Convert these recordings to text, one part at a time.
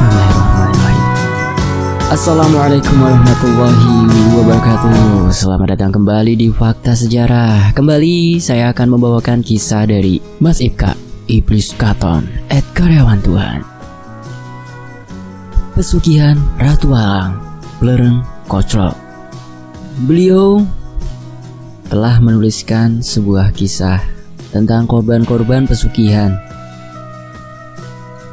Bismillahirrahmanirrahim. Assalamualaikum warahmatullahi wabarakatuh. Selamat datang kembali di Fakta Sejarah. Kembali saya akan membawakan kisah dari Mas Ibka, Iblis Katon, karyawan Tuhan. Pesugihan Ratu Alang, Blereng Koclok. Beliau telah menuliskan sebuah kisah tentang korban-korban pesugihan.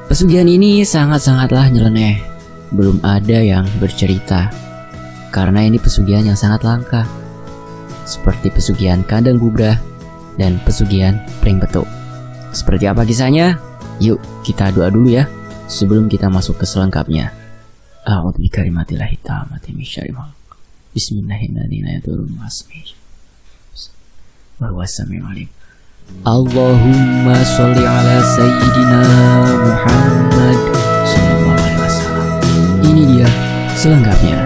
Pesugihan ini sangat-sangatlah nyeleneh. Belum ada yang bercerita, karena ini pesugihan yang sangat langka, seperti pesugihan kandang bubrah dan pesugihan pring petuk. Seperti apa kisahnya? Yuk kita doa dulu ya, sebelum kita masuk ke selengkapnya. A'udzu bikalimatillahi tammati min syarri ma khalaq. Bismillahirrahmanirrahim. Bahwa sami'ul alim. Allahumma sholli ala sayyidina Muhammad sallallahu alaihi wasallam. Ini dia selengkapnya.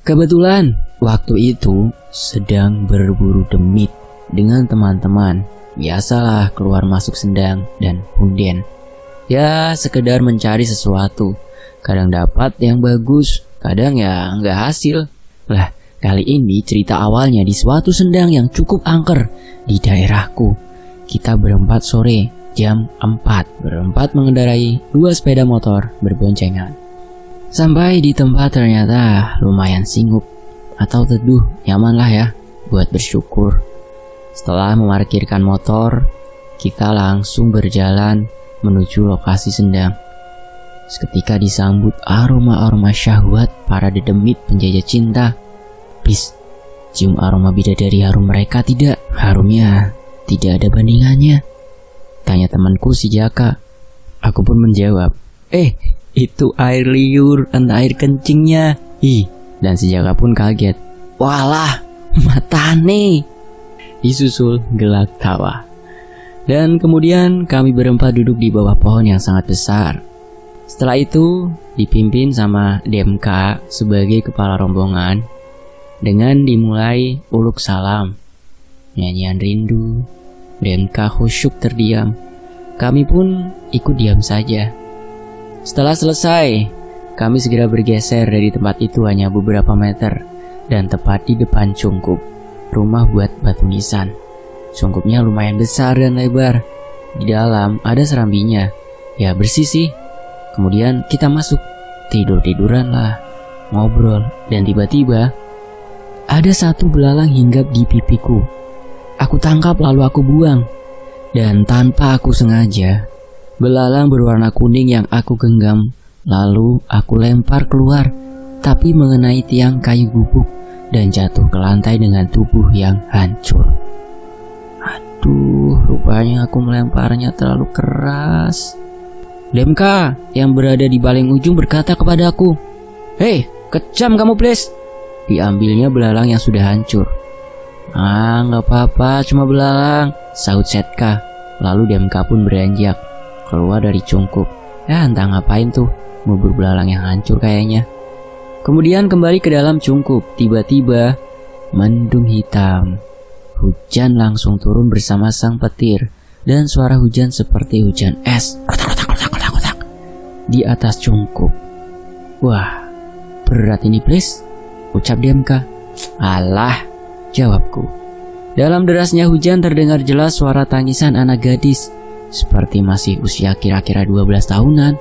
Kebetulan waktu itu sedang berburu demit dengan teman-teman. Biasalah keluar masuk sendang dan punden. Ya sekedar mencari sesuatu. Kadang dapat yang bagus, kadang ya nggak hasil. Lah, kali ini cerita awalnya di suatu sendang yang cukup angker di daerahku. Kita berempat sore, jam 4, berempat mengendarai 2 sepeda motor berboncengan. Sampai di tempat ternyata lumayan singup atau teduh, nyaman lah ya buat bersyukur. Setelah memarkirkan motor, kita langsung berjalan menuju lokasi sendang. Seketika disambut aroma-aroma syahwat para dedemit penjajah cinta. Please, cium aroma bidadari harum mereka tidak? Harumnya tidak ada bandingannya, tanya temanku si Jaka. Aku pun menjawab, itu air liur, entah air kencingnya. Dan si Jaka pun kaget. Walah, matane. Disusul gelak tawa. Dan kemudian kami berempat duduk di bawah pohon yang sangat besar. Setelah itu dipimpin sama DMK sebagai kepala rombongan dengan dimulai uluk salam, nyanyian rindu. DMK khusyuk terdiam. Kami pun ikut diam saja. Setelah selesai, kami segera bergeser dari tempat itu hanya beberapa meter dan tepat di depan cungkup rumah buat batu nisan. Cungkupnya lumayan besar dan lebar. Di dalam ada serambinya. Ya bersih sih. Kemudian kita masuk, tidur-tiduran lah, ngobrol, dan tiba-tiba ada satu belalang hinggap di pipiku. Aku tangkap lalu aku buang, dan tanpa aku sengaja, belalang berwarna kuning yang aku genggam, lalu aku lempar keluar, tapi mengenai tiang kayu gubuk dan jatuh ke lantai dengan tubuh yang hancur. Aduh, rupanya aku melemparnya terlalu keras. DMK yang berada di paling ujung berkata kepadaku, "Hei, kejam kamu please." Diambilnya belalang yang sudah hancur. Nggak apa-apa, cuma belalang, sahut Setka. Lalu DMK pun beranjak keluar dari cungkup. Entah ngapain tuh, ngubur belalang yang hancur kayaknya. Kemudian kembali ke dalam cungkup. Tiba-tiba mendung hitam. Hujan langsung turun bersama sang petir, dan suara hujan seperti hujan es di atas cungkup. Wah, berat ini please, ucap DMK. Alah, jawabku. Dalam derasnya hujan terdengar jelas suara tangisan anak gadis, seperti masih usia kira-kira 12 tahunan.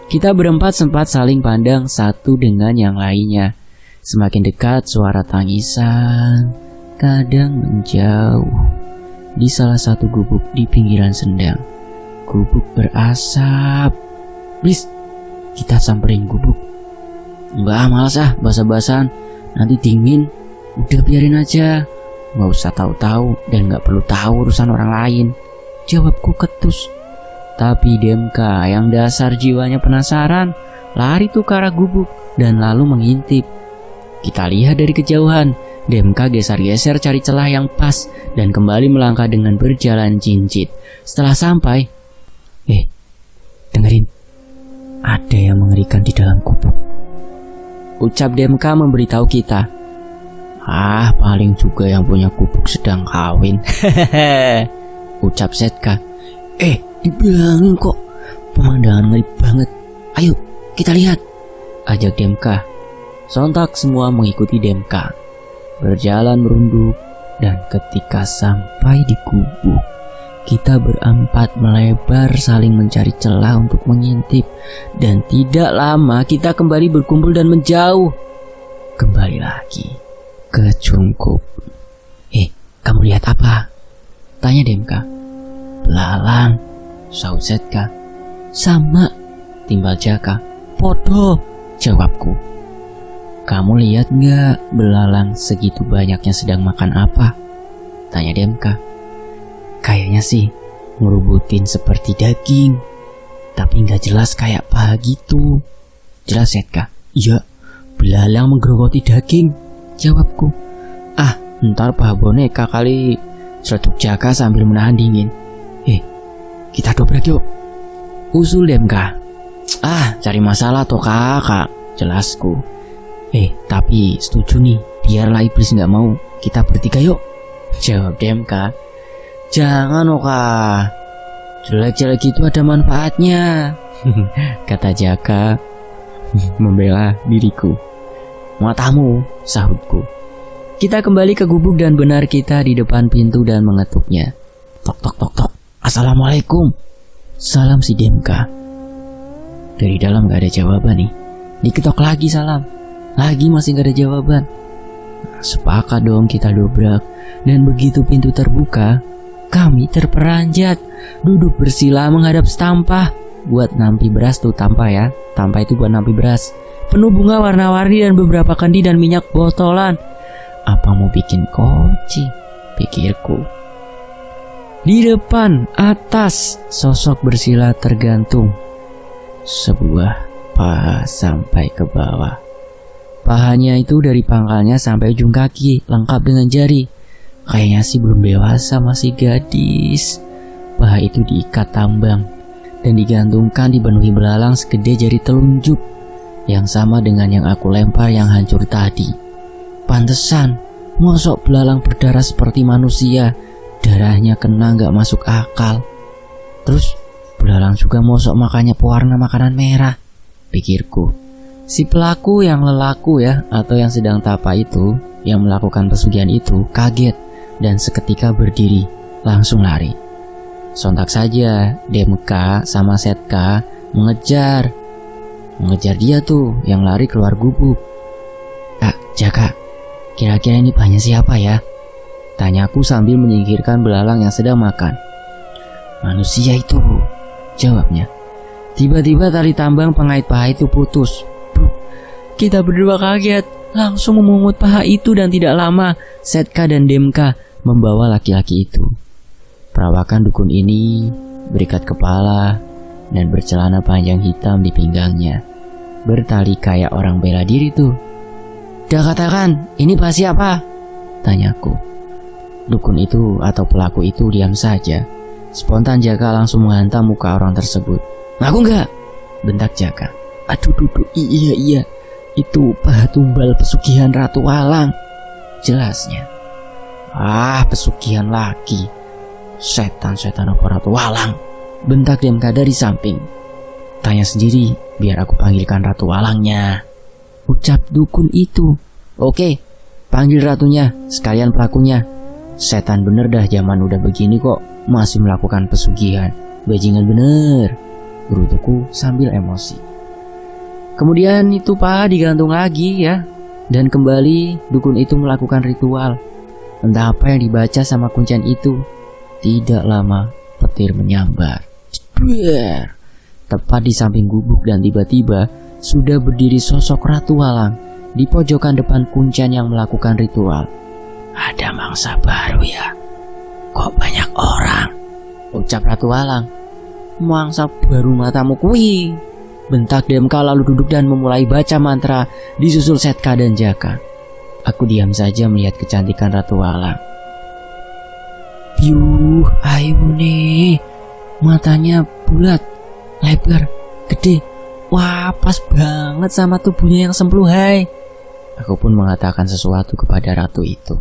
Kita berempat sempat saling pandang satu dengan yang lainnya. Semakin dekat suara tangisan, kadang menjauh. Di salah satu gubuk di pinggiran sendang, gubuk berasap. Please, kita samperin gubuk. Enggak, malas basa-basan, nanti dingin. Udah biarin aja, gak usah tahu-tahu dan gak perlu tahu urusan orang lain, jawabku ketus. Tapi DMK yang dasar jiwanya penasaran, lari tuh ke arah gubuk dan lalu mengintip. Kita lihat dari kejauhan, DMK geser-geser cari celah yang pas dan kembali melangkah dengan berjalan jinjit. Setelah sampai, dengerin, ada yang mengerikan di dalam gubuk, ucap DMK memberitahu kita. Paling juga yang punya gubuk sedang kawin. Ucap Setka. Dibilangin kok, pemandangan ngeri banget. Ayo, kita lihat, ajak Demka. Sontak semua mengikuti Demka. Berjalan merunduk, dan ketika sampai di gubuk, kita berempat melebar saling mencari celah untuk mengintip. Dan tidak lama kita kembali berkumpul dan menjauh. Kembali lagi ke Cungkup. Kamu lihat apa? Tanya Demka. Belalang, saut Setka. Sama, timbal Jaka. Podo, jawabku. Kamu lihat gak belalang segitu banyaknya sedang makan apa? Tanya Demka. Kayaknya sih ngerubutin seperti daging, tapi gak jelas kayak paha gitu. Jelas Setka. Iya, belalang menggerogoti daging, jawabku. Ntar paha boneka kali, seletuk Jaka sambil menahan dingin. Kita dobrak yuk, usul Demka. Cari masalah toh kakak, jelasku. Tapi setuju nih, biarlah iblis gak mau, kita bertiga yuk, jawab Demka. Jangan Oka, jelek-jelek itu ada manfaatnya, kata Jaka membela diriku. Matamu, sahutku. Kita kembali ke gubuk dan benar kita di depan pintu dan mengetuknya. Tok tok tok tok. Assalamualaikum. Salam si Demka. Dari dalam gak ada jawaban nih. Diketok lagi salam. Lagi masih gak ada jawaban. Sepakat dong kita dobrak. Dan begitu pintu terbuka, kami terperanjat, duduk bersila menghadap tampah. Buat nampi beras tuh tampah ya. Tampah itu buat nampi beras. Penuh bunga warna-warni dan beberapa kandi dan minyak botolan. Apa mau bikin koci? Pikirku. Di depan, atas, sosok bersila tergantung. Sebuah paha sampai ke bawah. Pahanya itu dari pangkalnya sampai ujung kaki, lengkap dengan jari. Kayaknya sih belum dewasa, masih gadis. Paha itu diikat tambang dan digantungkan dipenuhi belalang segede jari telunjuk, yang sama dengan yang aku lempar yang hancur tadi. Pantesan, mosok belalang berdarah seperti manusia, darahnya kena gak masuk akal. Terus belalang juga mosok makannya pewarna makanan merah, pikirku. Si pelaku yang lelaku ya, atau yang sedang tapa itu, yang melakukan pesugihan itu, kaget dan seketika berdiri, langsung lari. Sontak saja Demka sama Setka mengejar dia tuh yang lari keluar gubuk. Jaka, kira-kira ini pahanya siapa ya? Tanyaku sambil menyingkirkan belalang yang sedang makan. Manusia itu, jawabnya. Tiba-tiba tali tambang pengait paha itu putus. Kita berdua kaget, langsung memungut paha itu dan tidak lama Setka dan Demka membawa laki-laki itu. Perawakan dukun ini berikat kepala dan bercelana panjang hitam di pinggangnya, bertali kayak orang bela diri tuh. Dah katakan, ini paha siapa? Tanyaku. Dukun itu atau pelaku itu diam saja. Spontan Jaka langsung menghantam muka orang tersebut. Ngaku enggak? Bentak Jaka. Aduh, iya. Itu paha tumbal pesugihan Ratu Walang, jelasnya. Pesugihan lagi. Setan apa Ratu Walang? Bentak Demka dari samping. Tanya sendiri, biar aku panggilkan Ratu Walangnya, ucap dukun itu. Oke, panggil ratunya, sekalian pelakunya. Setan bener dah zaman udah begini kok masih melakukan pesugihan. Bajingan bener, gerutuku sambil emosi. Kemudian itu paha digantung lagi ya. Dan kembali dukun itu melakukan ritual. Entah apa yang dibaca sama kuncian itu. Tidak lama petir menyambar. Tepat di samping gubuk dan tiba-tiba sudah berdiri sosok Ratu Walang di pojokan depan kuncian yang melakukan ritual. Ada mangsa baru ya? Kok banyak orang? Ucap Ratu Walang. Mangsa baru matamu kui, bentak Demka lalu duduk dan memulai baca mantra disusul Setka dan Jaka. Aku diam saja melihat kecantikan Ratu Walang. Piuh, ayune, matanya bulat, lebar, gede. Wah, pas banget sama tubuhnya yang sempluhai. Aku pun mengatakan sesuatu kepada ratu itu.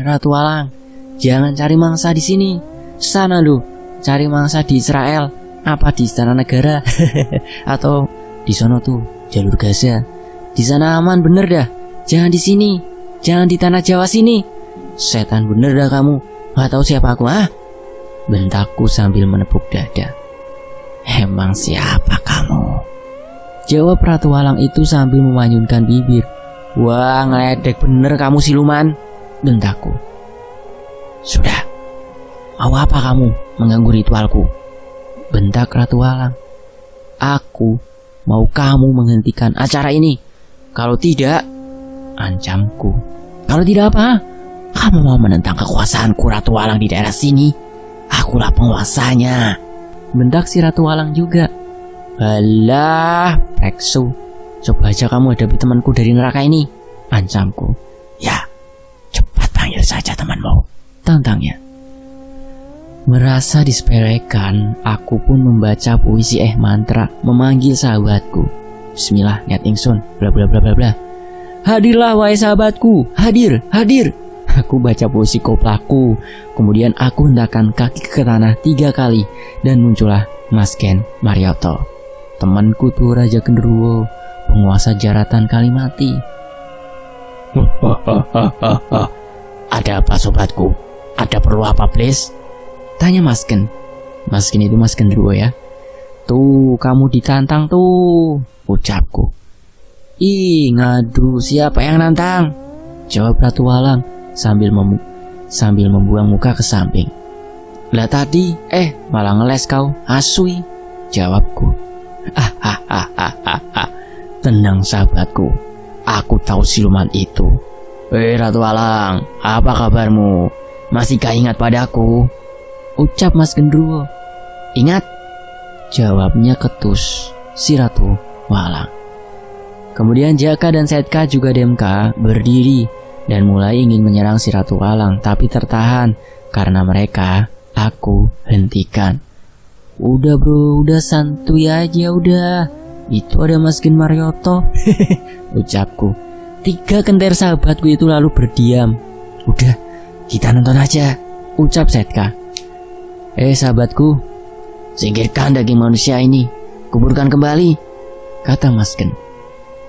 Ratu Walang, jangan cari mangsa di sini. Sana lu, cari mangsa di Israel. Apa di Istana Negara? Atau di sono tuh, jalur Gaza. Di sana aman bener dah. Jangan di sini. Jangan di tanah Jawa sini. Setan bener dah kamu. Gak tahu siapa aku, ah? Bentakku sambil menepuk dada. Emang siapa kamu? Jawab Ratu Walang itu sambil memanyunkan bibir. Wah, ngeledek bener kamu siluman, bentakku. Sudah, mau apa kamu mengganggu ritualku? Bentak Ratu Walang. Aku mau kamu menghentikan acara ini. Kalau tidak, ancamku. Kalau tidak apa? Kamu mau menentang kekuasaanku Ratu Walang di daerah sini? Akulah penguasanya. Bentak si Ratu Walang juga. Alah, Preksu, coba aja kamu hadapi temanku dari neraka ini, ancamku. Ya, cepat panggil saja temanmu, tantangnya. Merasa disepelekan, aku pun membaca puisi mantra memanggil sahabatku. Bismillah, niat ingsun, bla bla bla bla bla. Hadirlah wahai sahabatku, hadir, hadir. Aku baca puisi koplaku, kemudian aku hendakkan kaki ke tanah 3 kali dan muncullah Mas Ken Marioto. Temanku tuh Raja Genderuwo, penguasa Jaratan Kalimati. Ada apa sobatku? Ada perlu apa please? Tanya Mas Ken. Mas Ken itu Mas Genderuwo ya. Tuh kamu ditantang tuh, ucapku. Ih, ngadu, siapa yang nantang? Jawab Ratu Walang sambil membuang muka ke samping. Lah tadi, malah ngeles kau, asui, jawabku. Tenang sahabatku, aku tahu siluman itu. Ratu Walang, apa kabarmu? Masihkah ingat padaku? Ucap Mas Genderuwo. Ingat, jawabnya ketus si Ratu Walang. Kemudian Jaka dan Setka juga Demka berdiri dan mulai ingin menyerang si Ratu Walang, tapi tertahan karena mereka aku hentikan. Udah bro, udah santuy aja udah. Itu ada Mas Ken Marioto, ucapku. 3 kenter sahabatku itu lalu berdiam. Udah, kita nonton aja, ucap Setka. Sahabatku, singkirkan daging manusia ini, kuburkan kembali, kata Mas Ken.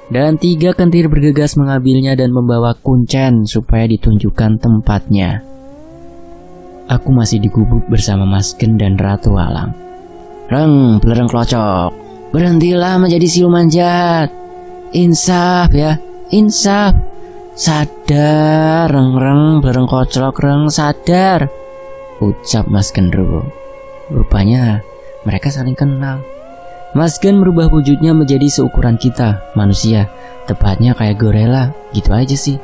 Dan 3 kentir bergegas mengambilnya dan membawa kuncen supaya ditunjukkan tempatnya. Aku masih digubuk bersama Mas Ken dan Ratu Walang. Reng, belereng klocok, berhentilah menjadi siluman jahat. Insaf ya, insaf. Sadar, reng, belereng klocok, reng, sadar, ucap Mas Genderuwo. Rupanya mereka saling kenal. Mas Ken merubah wujudnya menjadi seukuran kita, manusia. Tepatnya kayak gorila, gitu aja sih.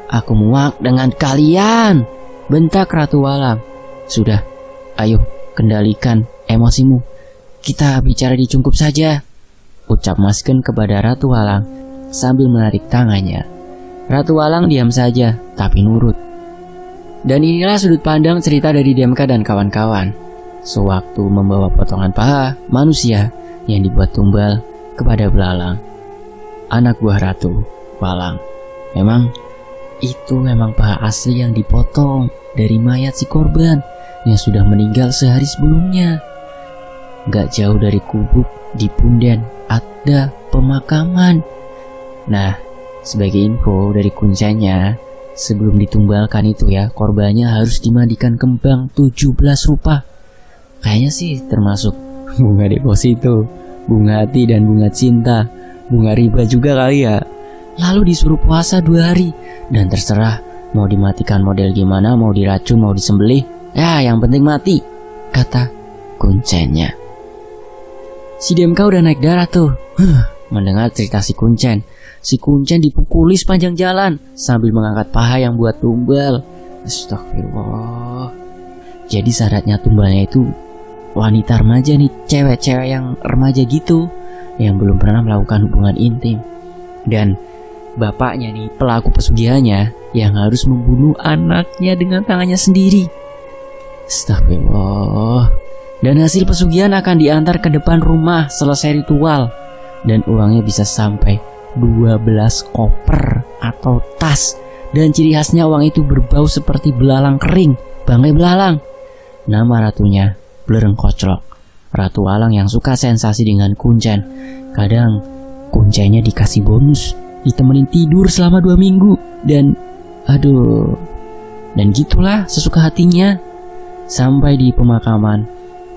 Aku muak dengan kalian, bentak Ratu Walang. Sudah, ayo kendalikan emosimu. Kita bicara di cungkup saja, ucap Mas Ken kepada Ratu Walang sambil menarik tangannya. Ratu Walang diam saja, tapi nurut. Dan inilah sudut pandang cerita dari Demka dan kawan-kawan. Sewaktu membawa potongan paha manusia yang dibuat tumbal kepada belalang, anak buah Ratu Walang. Memang paha asli yang dipotong dari mayat si korban yang sudah meninggal sehari sebelumnya. Gak jauh dari Kubuk di Punden ada pemakaman. Nah, sebagai info dari kuncennya, sebelum ditumbalkan itu ya, korbannya harus dimandikan kembang 17 rupa. Kayaknya sih termasuk bunga deposito, bunga hati dan bunga cinta, bunga riba juga kali ya. Lalu disuruh puasa 2 hari, dan terserah mau dimatikan model gimana, mau diracun, mau disembelih, ya yang penting mati, kata kuncennya. Si Demka udah naik darah tuh. Mendengar cerita si Kuncen dipukuli sepanjang jalan sambil mengangkat paha yang buat tumbal. Astagfirullah. Jadi syaratnya tumbalnya itu wanita remaja nih, cewek-cewek yang remaja gitu, yang belum pernah melakukan hubungan intim. Dan bapaknya nih, pelaku pesugihannya, yang harus membunuh anaknya dengan tangannya sendiri. Astagfirullah. Dan hasil pesugihan akan diantar ke depan rumah selesai ritual, dan uangnya bisa sampai 12 koper atau tas. Dan ciri khasnya uang itu berbau seperti belalang kering, bangkai belalang. Nama ratunya Blereng Koclok, ratu alang yang suka sensasi dengan kuncen. Kadang kuncennya dikasih bonus, ditemenin tidur selama 2 minggu. Dan gitulah sesuka hatinya. Sampai di pemakaman,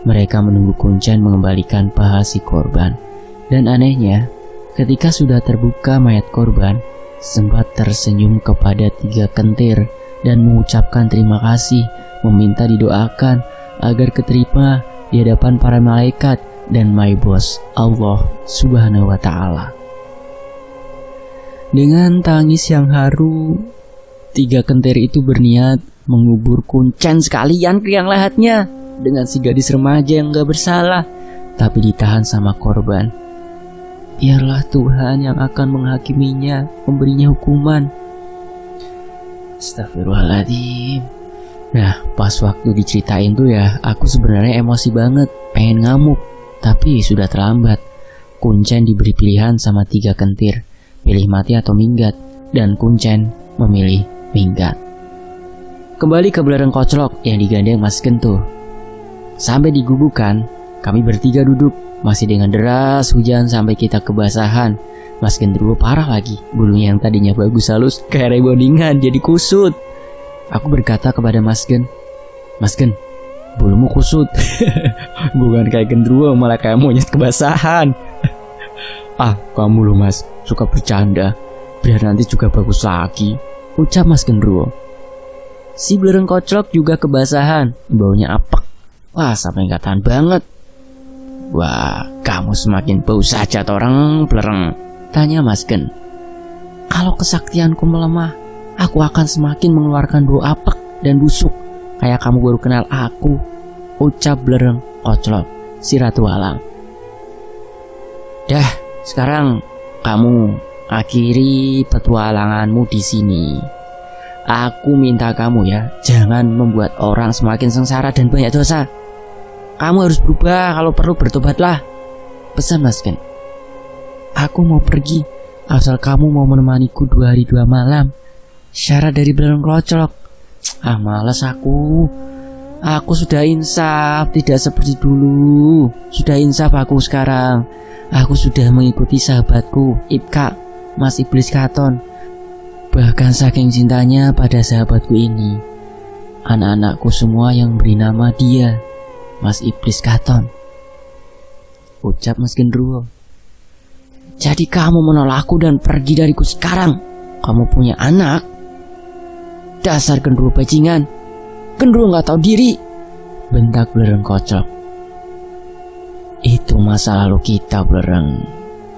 mereka menunggu kuncen mengembalikan paha si korban. Dan anehnya, ketika sudah terbuka mayat korban, sempat tersenyum kepada 3 kentir dan mengucapkan terima kasih, meminta didoakan agar keterima di hadapan para malaikat dan my boss Allah Subhanahu wa Ta'ala. Dengan tangis yang haru, 3 kentir itu berniat mengubur kuncen sekalian ke liang lahatnya dengan si gadis remaja yang gak bersalah, tapi ditahan sama korban. Biarlah Tuhan yang akan menghakiminya, memberinya hukuman. Astagfirullahaladzim. Nah, pas waktu diceritain tuh ya, aku sebenarnya emosi banget, pengen ngamuk. Tapi sudah terlambat. Kuncen diberi pilihan sama 3 kentir, pilih mati atau minggat. Dan kuncen memilih minggat. Kembali ke Blereng Koclok yang digandeng Mas Gentuh. Sampai di gubukan, kami bertiga duduk, masih dengan deras hujan sampai kita kebasahan. Mas Gendruwo parah lagi, bulunya yang tadinya bagus halus kayak rebondingan jadi kusut. Aku berkata kepada Mas Gen, bulumu kusut. Bukan kayak Gendruwo, malah kayak monyet kebasahan. Kamu loh Mas, suka bercanda, biar nanti juga bagus lagi, ucap Mas Gendruwo. Si Blereng Koclok juga kebasahan, baunya apek. Wah, sampai gak tahan banget. Wah, kamu semakin bau saja toreng Blereng, tanya Mas Gen. Kalau kesaktianku melemah, aku akan semakin mengeluarkan bau apek dan busuk, kayak kamu baru kenal aku, ucap Blereng Koclok, si ratu alang. Dah, sekarang kamu akhiri petualanganmu di sini. Aku minta kamu ya, jangan membuat orang semakin sengsara dan banyak dosa. Kamu harus berubah, kalau perlu bertobatlah, pesan Mas Gen. Aku mau pergi, asal kamu mau menemaniku 2 hari 2 malam. Syarat dari Blereng Koclok. Malas aku. Aku sudah insaf, tidak seperti dulu. Sudah insaf aku sekarang. Aku sudah mengikuti sahabatku, Ipka, Mas Iblis Katon. Bahkan saking cintanya pada sahabatku ini, anak-anakku semua yang beri nama dia Mas Iblis Katon, ucap Mas Gendruwo. Jadi kamu menolakku dan pergi dariku sekarang? Kamu punya anak? Dasar Gendruwo bajingan, Gendruwo gak tahu diri, bentak Blereng Koclok. Itu masa lalu kita, Blereng.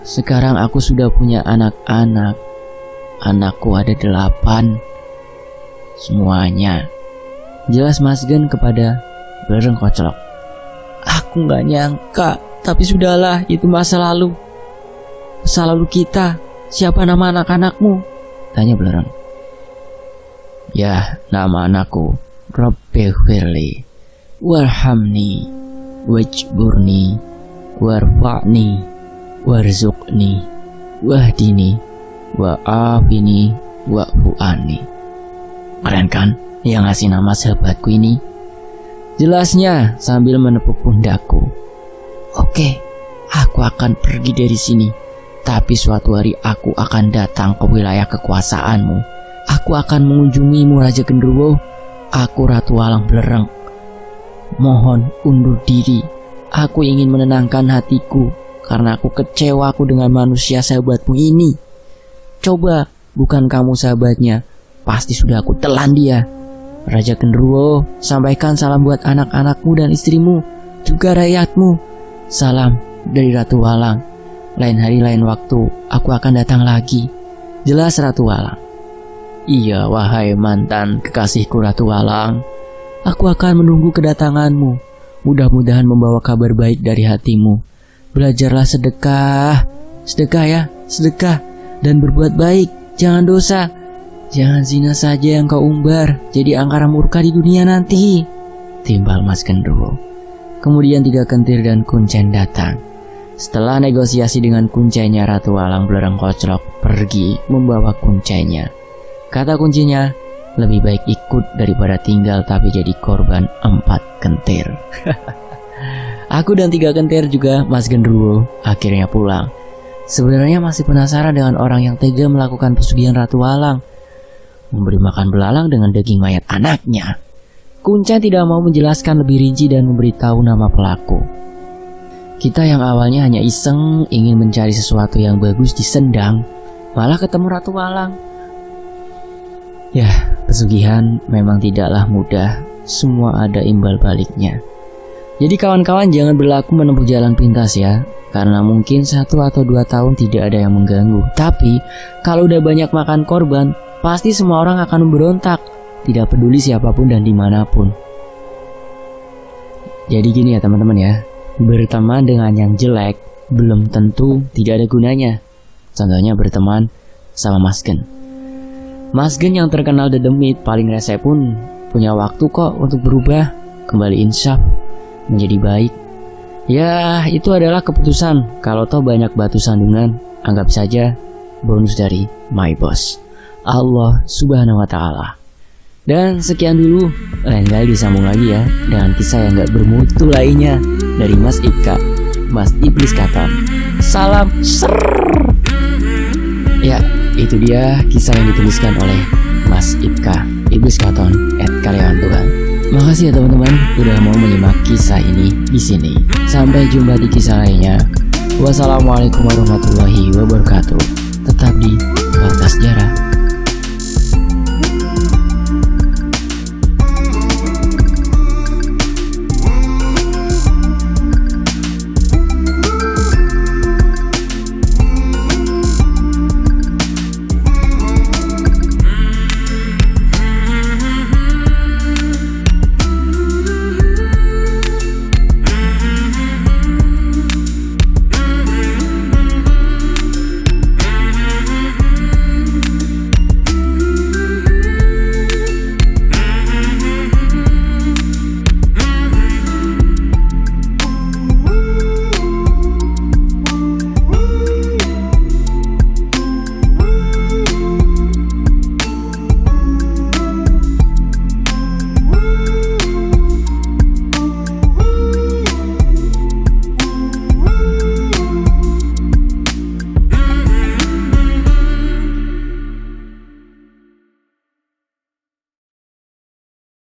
Sekarang aku sudah punya anak-anak. Anakku ada 8. Semuanya, jelas Mas Gen kepada Blereng Koclok. Aku gak nyangka, tapi sudahlah, itu masa lalu. Masa lalu kita. Siapa nama anak-anakmu? Tanya Blereng. Ya, nama anakku Rabbighfirli warhamni wajburni warfa'ni warzuqni wahdini wa'afini wa'fu'ani. Keren kan yang ngasih nama sahabatku ini? Jelasnya sambil menepuk pundakku. Oke, aku akan pergi dari sini, tapi suatu hari aku akan datang ke wilayah kekuasaanmu. Aku akan mengunjungimu Raja Gendruwo. Aku Ratu Alang Blereng. Mohon undur diri. Aku ingin menenangkan hatiku karena aku kecewa dengan manusia sahabatmu ini. Coba, bukan kamu sahabatnya, pasti sudah aku telan dia. Raja Gendruwo, sampaikan salam buat anak-anakmu dan istrimu, juga rakyatmu. Salam dari Ratu Alang. Lain hari lain waktu, aku akan datang lagi. Jelas Ratu Alang. Iya, wahai mantan kekasihku Ratu Alang, aku akan menunggu kedatanganmu. Mudah-mudahan membawa kabar baik dari hatimu. Belajarlah sedekah. Sedekah ya, sedekah. Dan berbuat baik, jangan dosa. Jangan zina saja yang kau umbar, jadi angkara murka di dunia nanti, timbal Mas Gendruwo. Kemudian 3 kentir dan kuncen datang. Setelah negosiasi dengan kuncenya, Ratu Walang Belerang Koclok pergi membawa kuncenya. Kata kuncinya, lebih baik ikut daripada tinggal tapi jadi korban 4 kentir. Aku dan 3 kentir juga Mas Genderuwo akhirnya pulang. Sebenarnya masih penasaran dengan orang yang tega melakukan pesugihan Ratu Walang, memberi makan belalang dengan daging mayat anaknya. Kuncen tidak mau menjelaskan lebih rinci dan memberitahu nama pelaku. Kita yang awalnya hanya iseng ingin mencari sesuatu yang bagus di Sendang, malah ketemu Ratu Walang. Ya, pesugihan memang tidaklah mudah, semua ada imbal baliknya. Jadi kawan-kawan jangan berlaku menempuh jalan pintas ya, karena mungkin 1 atau 2 tahun tidak ada yang mengganggu. Tapi kalau udah banyak makan korban, pasti semua orang akan memberontak, tidak peduli siapapun dan dimanapun. Jadi gini ya teman-teman ya, berteman dengan yang jelek belum tentu tidak ada gunanya. Contohnya berteman sama Mas Gen. Mas Gen yang terkenal dedemit paling rese pun punya waktu kok untuk berubah, kembali insaf, menjadi baik. Ya itu adalah keputusan. Kalau toh banyak batu sandungan, anggap saja bonus dari my boss, Allah Subhanahu wa Ta'ala. Dan sekian dulu, lain kali disambung lagi ya dengan kisah yang gak bermutu lainnya dari Mas Ipka, Mas Iblis Katon. Salam ser. Ya, itu dia kisah yang dituliskan oleh Mas Ipka, Iblis Katon @karyawan Tuhan. Makasih ya teman-teman udah mau menyimak kisah ini di sini. Sampai jumpa di kisah lainnya. Wassalamualaikum warahmatullahi wabarakatuh. Tetap di Kertas Sejarah.